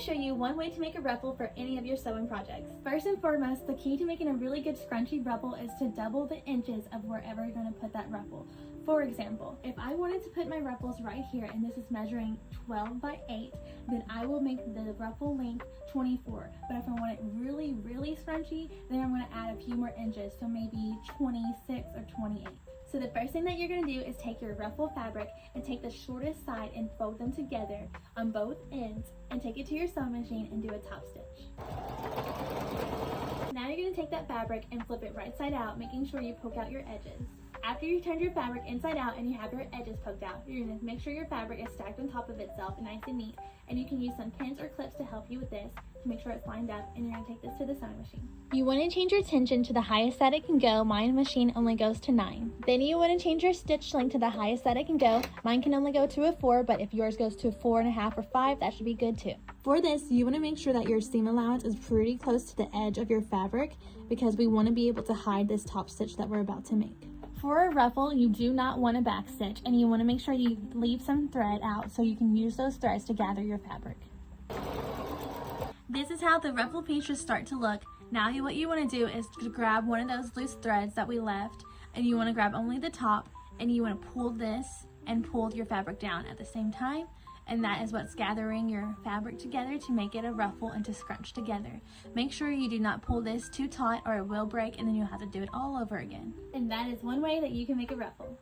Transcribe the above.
to show you one way to make a ruffle for any of your sewing projects. First and foremost, the key to making a really good scrunchy ruffle is to double the inches of wherever you're going to put that ruffle. For example, if I wanted to put my ruffles right here and this is measuring 12 by 8, then I will make the ruffle length 24. But if I want it really, really scrunchy, then I'm going to add a few more inches, so maybe 26 or 28. So the first thing that you're going to do is take your ruffle fabric and take the shortest side and fold them together on both ends and take it to your sewing machine and do a top stitch. Now you're going to take that fabric and flip it right side out, making sure you poke out your edges. After you turned your fabric inside out and you have your edges poked out, you're going to make sure your fabric is stacked on top of itself nice and neat, and you can use some pins or clips to help you with this to make sure it's lined up, and you're going to take this to the sewing machine. You want to change your tension to the highest that it can go. Mine machine only goes to 9. Then you want to change your stitch length to the highest that it can go. Mine can only go to a 4, but if yours goes to a 4.5 or 5, that should be good too. For this, you want to make sure that your seam allowance is pretty close to the edge of your fabric because we want to be able to hide this top stitch that we're about to make. For a ruffle, you do not want a back stitch, and you want to make sure you leave some thread out so you can use those threads to gather your fabric. This is how the ruffle piece should start to look. Now what you want to do is to grab one of those loose threads that we left, and you want to grab only the top, and you want to pull this and pull your fabric down at the same time, and that is what's gathering your fabric together to make it a ruffle and to scrunch together. Make sure you do not pull this too taut or it will break, and then you'll have to do it all over again. And that is one way that you can make a ruffle.